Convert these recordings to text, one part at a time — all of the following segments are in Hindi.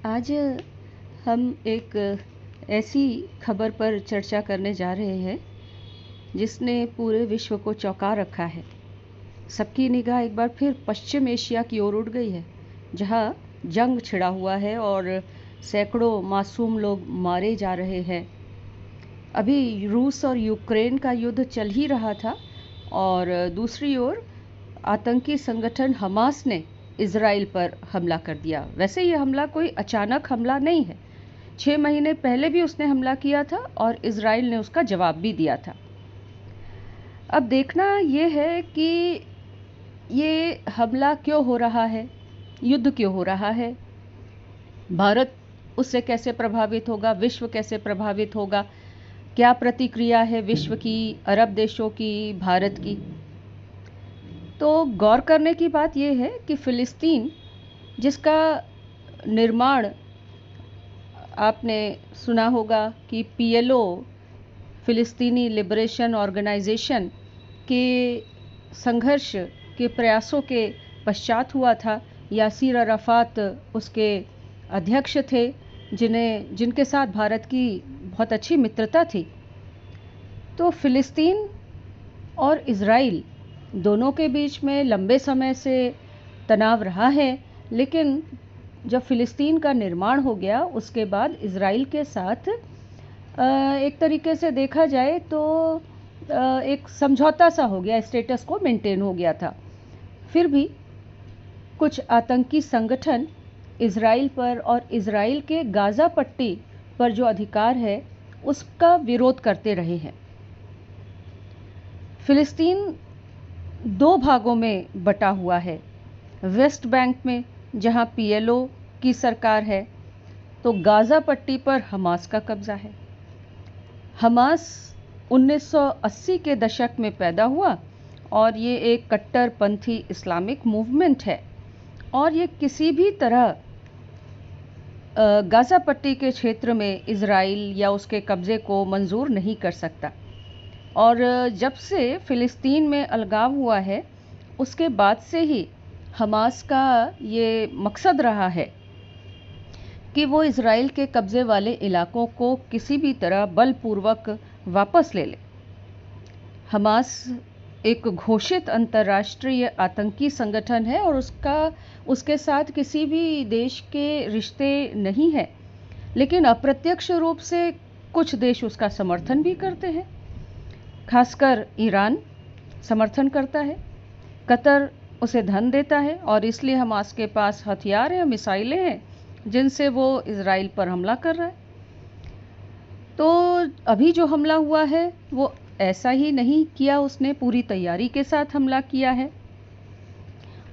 आज हम एक ऐसी खबर पर चर्चा करने जा रहे हैं जिसने पूरे विश्व को चौंका रखा है। सबकी निगाह एक बार फिर पश्चिम एशिया की ओर उठ गई है, जहां जंग छिड़ा हुआ है और सैकड़ों मासूम लोग मारे जा रहे हैं। अभी रूस और यूक्रेन का युद्ध चल ही रहा था और दूसरी ओर आतंकी संगठन हमास ने इजराइल पर हमला कर दिया। वैसे ये हमला कोई अचानक हमला नहीं है। 6 महीने पहले भी उसने हमला किया था और इजराइल ने उसका जवाब भी दिया था। अब देखना ये है कि ये हमला क्यों हो रहा है, युद्ध क्यों हो रहा है, भारत उससे कैसे प्रभावित होगा, विश्व कैसे प्रभावित होगा, क्या प्रतिक्रिया है विश्व की, अरब देशों की, भारत की। तो गौर करने की बात यह है कि फ़िलिस्तीन, जिसका निर्माण आपने सुना होगा कि पीएलओ फ़िलिस्तीनी लिबरेशन ऑर्गेनाइजेशन के संघर्ष के प्रयासों के पश्चात हुआ था। यासीर अराफात उसके अध्यक्ष थे, जिनके साथ भारत की बहुत अच्छी मित्रता थी। तो फ़िलिस्तीन और इज़राइल दोनों के बीच में लंबे समय से तनाव रहा है, लेकिन जब फ़िलिस्तीन का निर्माण हो गया उसके बाद इज़राइल के साथ एक तरीके से देखा जाए तो एक समझौता सा हो गया, स्टेटस को मेंटेन हो गया था। फिर भी कुछ आतंकी संगठन इज़राइल पर और इज़राइल के गाज़ा पट्टी पर जो अधिकार है उसका विरोध करते रहे हैं। फ़िलिस्तीन 2 भागों में बटा हुआ है। वेस्ट बैंक में जहां पीएलओ की सरकार है, तो गाज़ा पट्टी पर हमास का कब्जा है। हमास 1980 के दशक में पैदा हुआ और ये एक कट्टरपंथी इस्लामिक मूवमेंट है और ये किसी भी तरह गाज़ा पट्टी के क्षेत्र में इज़राइल या उसके कब्ज़े को मंजूर नहीं कर सकता। और जब से फ़िलिस्तीन में अलगाव हुआ है उसके बाद से ही हमास का ये मकसद रहा है कि वो इज़राइल के कब्ज़े वाले इलाकों को किसी भी तरह बलपूर्वक वापस ले ले। हमास एक घोषित अंतर्राष्ट्रीय आतंकी संगठन है और उसके साथ किसी भी देश के रिश्ते नहीं हैं, लेकिन अप्रत्यक्ष रूप से कुछ देश उसका समर्थन भी करते हैं। खासकर ईरान समर्थन करता है, कतर उसे धन देता है और इसलिए हमास के पास हथियार हैं, मिसाइलें हैं जिनसे वो इज़राइल पर हमला कर रहा है। तो अभी जो हमला हुआ है वो ऐसा ही नहीं किया, उसने पूरी तैयारी के साथ हमला किया है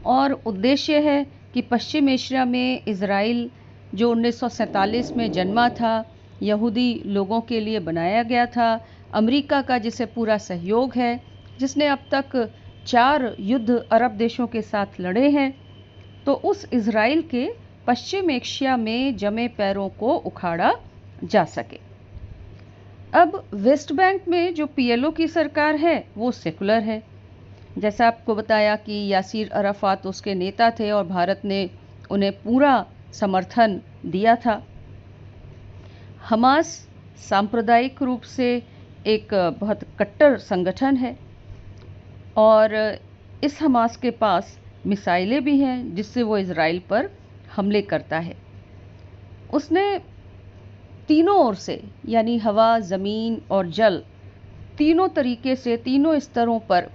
और उद्देश्य है कि पश्चिम एशिया में इज़राइल जो 1947 में जन्मा था, यहूदी लोगों के लिए बनाया गया था, अमेरिका का जिसे पूरा सहयोग है, जिसने अब तक 4 युद्ध अरब देशों के साथ लड़े हैं, तो उस इज़राइल के पश्चिम एशिया में जमे पैरों को उखाड़ा जा सके। अब वेस्ट बैंक में जो पीएलओ की सरकार है वो सेकुलर है। जैसा आपको बताया कि यासीर अराफात उसके नेता थे और भारत ने उन्हें पूरा समर्थन दिया था। हमास सांप्रदायिक रूप से एक बहुत कट्टर संगठन है और इस हमास के पास मिसाइलें भी हैं जिससे वो इज़राइल पर हमले करता है। उसने तीनों ओर से, यानी हवा, ज़मीन और जल, तीनों तरीके से, तीनों स्तरों पर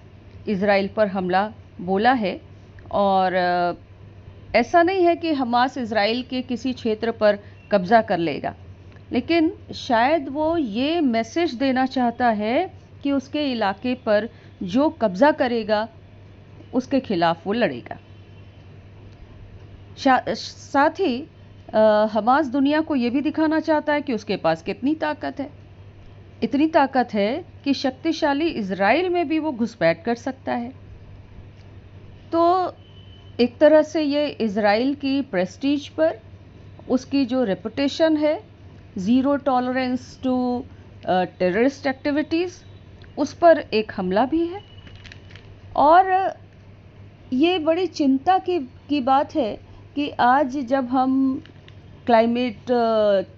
इज़राइल पर हमला बोला है। और ऐसा नहीं है कि हमास इज़राइल के किसी क्षेत्र पर कब्ज़ा कर लेगा, लेकिन शायद वो ये मैसेज देना चाहता है कि उसके इलाके पर जो कब्ज़ा करेगा उसके खिलाफ वो लड़ेगा। साथ ही हमास दुनिया को ये भी दिखाना चाहता है कि उसके पास कितनी ताकत है। इतनी ताकत है कि शक्तिशाली इज़राइल में भी वो घुसपैठ कर सकता है। तो एक तरह से ये इज़राइल की प्रेस्टीज पर, उसकी जो रेपुटेशन है, zero tolerance to terrorist activities, उस पर एक हमला भी है। और ये बड़ी चिंता की बात है कि आज जब हम क्लाइमेट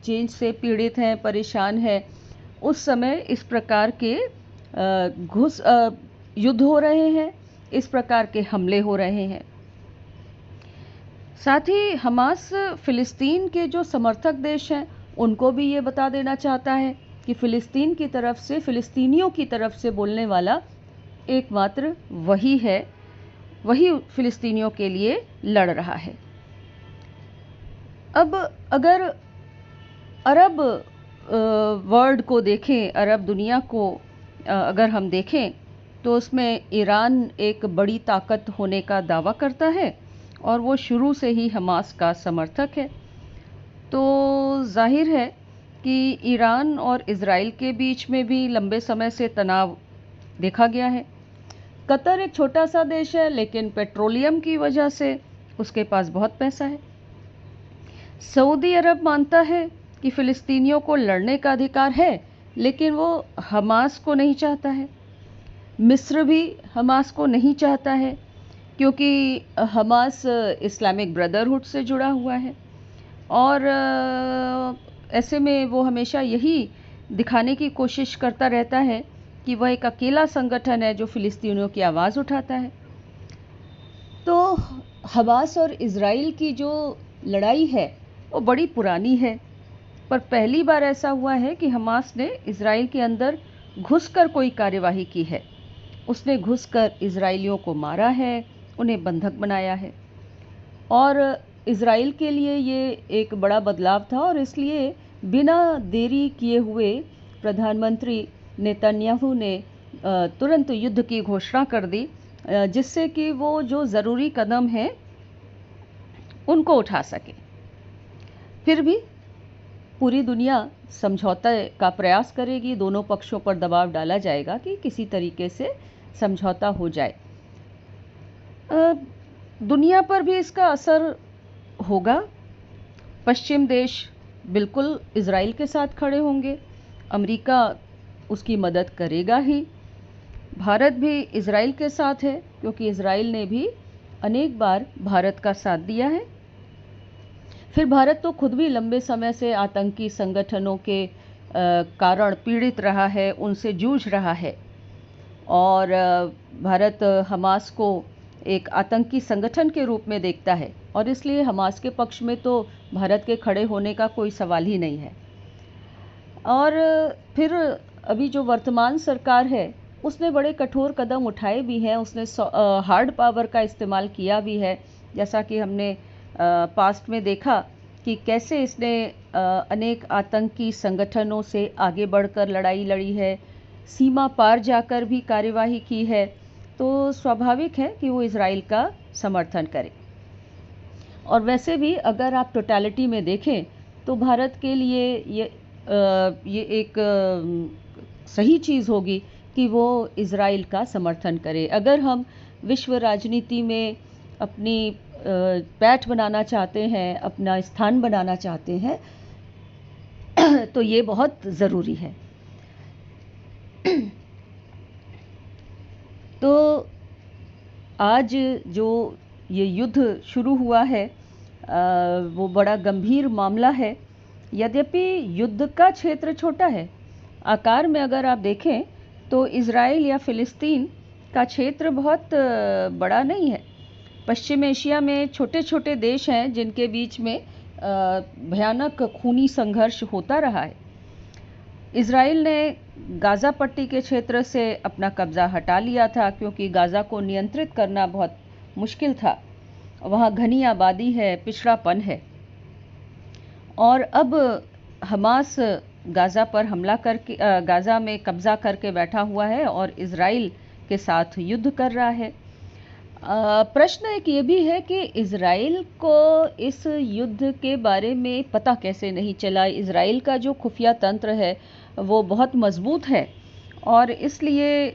चेंज से पीड़ित हैं, परेशान हैं, उस समय इस प्रकार के युद्ध हो रहे हैं, इस प्रकार के हमले हो रहे हैं। साथ ही हमास फ़िलिस्तीन के जो समर्थक देश हैं उनको भी ये बता देना चाहता है कि फ़िलिस्तीन की तरफ से, फ़िलिस्तीनियों की तरफ से बोलने वाला एकमात्र वही है, वही फ़िलिस्तीनियों के लिए लड़ रहा है। अब अगर अरब वर्ल्ड को देखें, अरब दुनिया को अगर हम देखें तो उसमें ईरान एक बड़ी ताकत होने का दावा करता है और वो शुरू से ही हमास का समर्थक है। तो जाहिर है कि ईरान और इज़राइल के बीच में भी लंबे समय से तनाव देखा गया है। कतर एक छोटा सा देश है, लेकिन पेट्रोलियम की वजह से उसके पास बहुत पैसा है। सऊदी अरब मानता है कि फ़िलिस्तीनियों को लड़ने का अधिकार है, लेकिन वो हमास को नहीं चाहता है। मिस्र भी हमास को नहीं चाहता है, क्योंकि हमास इस्लामिक ब्रदरहुड से जुड़ा हुआ है और ऐसे में वो हमेशा यही दिखाने की कोशिश करता रहता है कि वह एक अकेला संगठन है जो फ़िलिस्तीनियों की आवाज़ उठाता है। तो हमास और इज़राइल की जो लड़ाई है वो बड़ी पुरानी है, पर पहली बार ऐसा हुआ है कि हमास ने इज़राइल के अंदर घुसकर कोई कार्यवाही की है। उसने घुसकर इज़राइलियों को मारा है, उन्हें बंधक बनाया है और इज़राइल के लिए ये एक बड़ा बदलाव था और इसलिए बिना देरी किए हुए प्रधानमंत्री नेतन्याहू ने तुरंत युद्ध की घोषणा कर दी, जिससे कि वो जो ज़रूरी कदम हैं उनको उठा सके। फिर भी पूरी दुनिया समझौते का प्रयास करेगी, दोनों पक्षों पर दबाव डाला जाएगा कि किसी तरीके से समझौता हो जाए। दुनिया पर भी इसका असर होगा। पश्चिम देश बिल्कुल इज़राइल के साथ खड़े होंगे, अमेरिका उसकी मदद करेगा ही। भारत भी इज़राइल के साथ है, क्योंकि इज़राइल ने भी अनेक बार भारत का साथ दिया है। फिर भारत तो खुद भी लंबे समय से आतंकी संगठनों के कारण पीड़ित रहा है, उनसे जूझ रहा है और भारत हमास को एक आतंकी संगठन के रूप में देखता है और इसलिए हमास के पक्ष में तो भारत के खड़े होने का कोई सवाल ही नहीं है। और फिर अभी जो वर्तमान सरकार है उसने बड़े कठोर कदम उठाए भी हैं, उसने हार्ड पावर का इस्तेमाल किया भी है, जैसा कि हमने पास्ट में देखा कि कैसे इसने अनेक आतंकी संगठनों से आगे बढ़कर लड़ाई लड़ी है, सीमा पार जाकर भी कार्यवाही की है। तो स्वाभाविक है कि वो इज़राइल का समर्थन करे। और वैसे भी अगर आप टोटलिटी में देखें तो भारत के लिए ये एक सही चीज़ होगी कि वो इज़राइल का समर्थन करे। अगर हम विश्व राजनीति में अपनी पैठ बनाना चाहते हैं, अपना स्थान बनाना चाहते हैं, तो ये बहुत ज़रूरी है। तो आज जो ये युद्ध शुरू हुआ है वो बड़ा गंभीर मामला है। यद्यपि युद्ध का क्षेत्र छोटा है, आकार में अगर आप देखें तो इज़राइल या फ़िलिस्तीन का क्षेत्र बहुत बड़ा नहीं है। पश्चिम एशिया में छोटे छोटे देश हैं जिनके बीच में भयानक खूनी संघर्ष होता रहा है। इज़राइल ने गाज़ा पट्टी के क्षेत्र से अपना कब्ज़ा हटा लिया था, क्योंकि गाज़ा को नियंत्रित करना बहुत मुश्किल था। वहाँ घनी आबादी है, पिछड़ापन है और अब हमास गाज़ा पर हमला करके गाज़ा में कब्ज़ा करके बैठा हुआ है और इज़राइल के साथ युद्ध कर रहा है। प्रश्न एक ये भी है कि इज़राइल को इस युद्ध के बारे में पता कैसे नहीं चला। इज़राइल का जो खुफिया तंत्र है वो बहुत मज़बूत है और इसलिए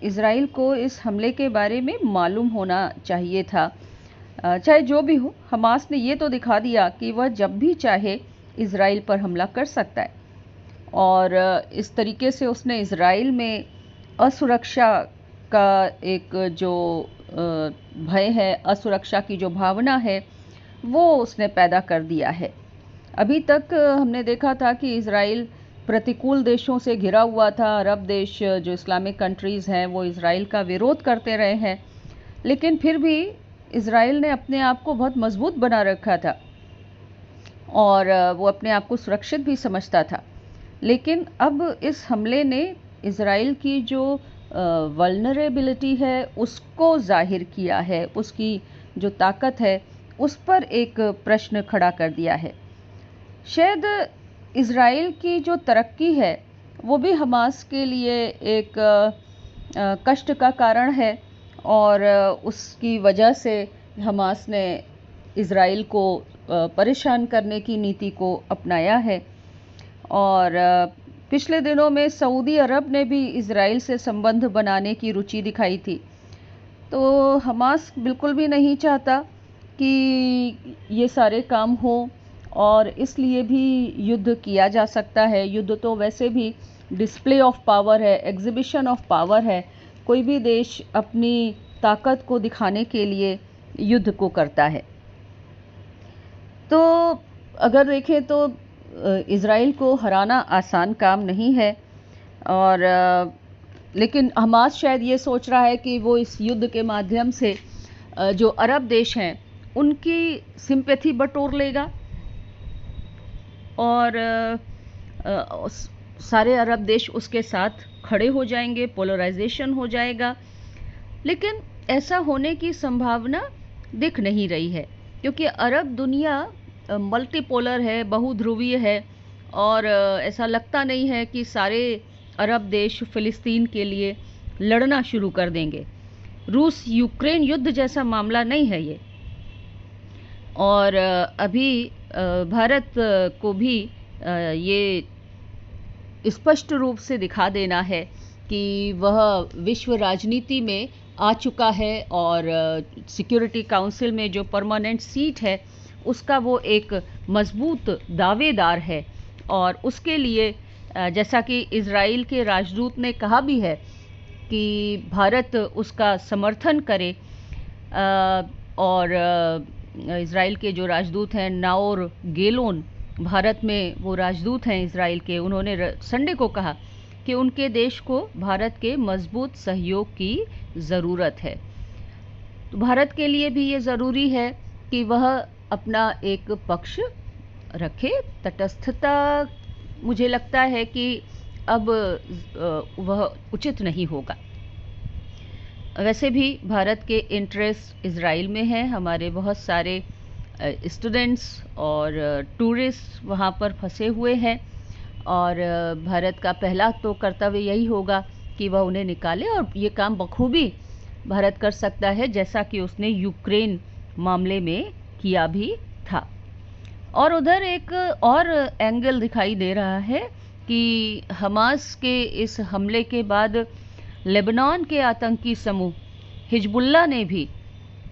इज़राइल को इस हमले के बारे में मालूम होना चाहिए था। चाहे जो भी हो, हमास ने ये तो दिखा दिया कि वह जब भी चाहे इज़राइल पर हमला कर सकता है और इस तरीके से उसने इज़राइल में असुरक्षा का एक जो भय है, असुरक्षा की जो भावना है, वो उसने पैदा कर दिया है। अभी तक हमने देखा था कि इज़राइल प्रतिकूल देशों से घिरा हुआ था। अरब देश जो इस्लामिक कंट्रीज़ हैं वो इज़राइल का विरोध करते रहे हैं, लेकिन फिर भी इज़राइल ने अपने आप को बहुत मजबूत बना रखा था और वो अपने आप को सुरक्षित भी समझता था। लेकिन अब इस हमले ने इज़राइल की जो वल्नरेबिलिटी है उसको ज़ाहिर किया है, उसकी जो ताकत है उस पर एक प्रश्न खड़ा कर दिया है। शायद इज़राइल की जो तरक्की है वो भी हमास के लिए एक कष्ट का कारण है और उसकी वजह से हमास ने इज़राइल को परेशान करने की नीति को अपनाया है। और पिछले दिनों में सऊदी अरब ने भी इज़राइल से संबंध बनाने की रुचि दिखाई थी। तो हमास बिल्कुल भी नहीं चाहता कि ये सारे काम हो और इसलिए भी युद्ध किया जा सकता है। युद्ध तो वैसे भी डिस्प्ले ऑफ पावर है, एग्जिबिशन ऑफ पावर है। कोई भी देश अपनी ताकत को दिखाने के लिए युद्ध को करता है। तो अगर देखें तो इज़राइल को हराना आसान काम नहीं है और लेकिन हमास शायद ये सोच रहा है कि वो इस युद्ध के माध्यम से जो अरब देश हैं उनकी सिंपैथी बटोर लेगा और सारे अरब देश उसके साथ खड़े हो जाएंगे, पोलराइजेशन हो जाएगा। लेकिन ऐसा होने की संभावना दिख नहीं रही है क्योंकि अरब दुनिया मल्टीपोलर है, बहुध्रुवीय है और ऐसा लगता नहीं है कि सारे अरब देश फ़िलिस्तीन के लिए लड़ना शुरू कर देंगे। रूस यूक्रेन युद्ध जैसा मामला नहीं है ये। और अभी भारत को भी ये स्पष्ट रूप से दिखा देना है कि वह विश्व राजनीति में आ चुका है और सिक्योरिटी काउंसिल में जो परमानेंट सीट है उसका वो एक मजबूत दावेदार है। और उसके लिए जैसा कि इज़राइल के राजदूत ने कहा भी है कि भारत उसका समर्थन करे और इज़राइल के जो राजदूत हैं नाओर गेलोन, भारत में वो राजदूत हैं इज़राइल के, उन्होंने संडे को कहा कि उनके देश को भारत के मजबूत सहयोग की ज़रूरत है। तो भारत के लिए भी ये ज़रूरी है कि वह अपना एक पक्ष रखे। तटस्थता मुझे लगता है कि अब वह उचित नहीं होगा। वैसे भी भारत के इंटरेस्ट इज़राइल में हैं। हमारे बहुत सारे स्टूडेंट्स और टूरिस्ट वहाँ पर फंसे हुए हैं और भारत का पहला तो कर्तव्य यही होगा कि वह उन्हें निकाले और ये काम बखूबी भारत कर सकता है जैसा कि उसने यूक्रेन मामले में किया भी था। और उधर एक और एंगल दिखाई दे रहा है कि हमास के इस हमले के बाद लेबनान के आतंकी समूह हिजबुल्लाह ने भी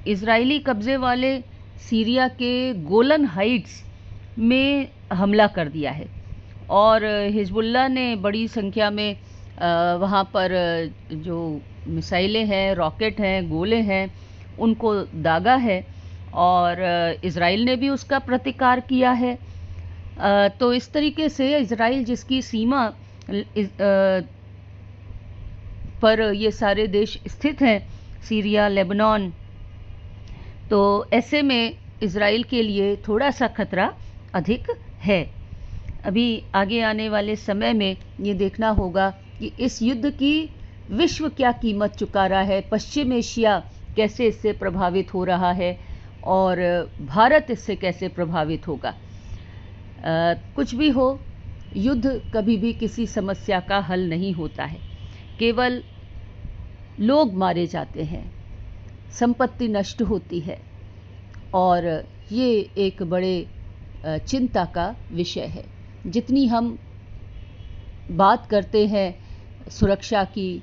इज़राइली कब्ज़े वाले सीरिया के गोलन हाइट्स में हमला कर दिया है और हिजबुल्लाह ने बड़ी संख्या में वहाँ पर जो मिसाइलें हैं, रॉकेट हैं, गोले हैं, उनको दागा है और इज़राइल ने भी उसका प्रतिकार किया है। तो इस तरीके से इज़राइल जिसकी सीमा पर ये सारे देश स्थित हैं, सीरिया, लेबनान, तो ऐसे में इज़राइल के लिए थोड़ा सा खतरा अधिक है। अभी आगे आने वाले समय में ये देखना होगा कि इस युद्ध की विश्व क्या कीमत चुका रहा है, पश्चिम एशिया कैसे इससे प्रभावित हो रहा है और भारत इससे कैसे प्रभावित होगा। कुछ भी हो, युद्ध कभी भी किसी समस्या का हल नहीं होता है। केवल लोग मारे जाते हैं, संपत्ति नष्ट होती है और ये एक बड़े चिंता का विषय है। जितनी हम बात करते हैं सुरक्षा की,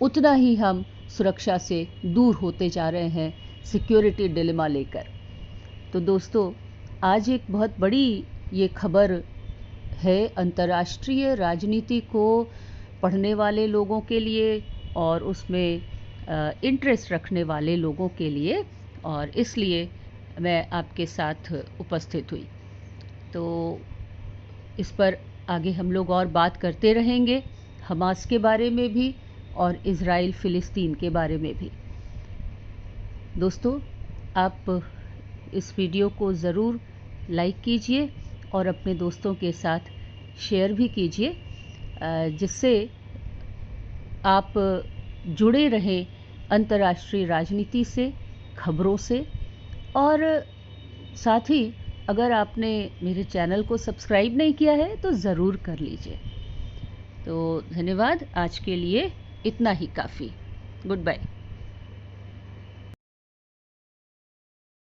उतना ही हम सुरक्षा से दूर होते जा रहे हैं सिक्योरिटी डिलेमा लेकर। तो दोस्तों, आज एक बहुत बड़ी ये खबर है अंतर्राष्ट्रीय राजनीति को पढ़ने वाले लोगों के लिए और उसमें इंटरेस्ट रखने वाले लोगों के लिए, और इसलिए मैं आपके साथ उपस्थित हुई। तो इस पर आगे हम लोग और बात करते रहेंगे, हमास के बारे में भी और इज़राइल फ़िलिस्तीन के बारे में भी। दोस्तों, आप इस वीडियो को ज़रूर लाइक कीजिए और अपने दोस्तों के साथ शेयर भी कीजिए, जिससे आप जुड़े रहें अंतर्राष्ट्रीय राजनीति से, खबरों से। और साथ ही अगर आपने मेरे चैनल को सब्सक्राइब नहीं किया है तो ज़रूर कर लीजिए। तो धन्यवाद, आज के लिए इतना ही काफ़ी। Good bye.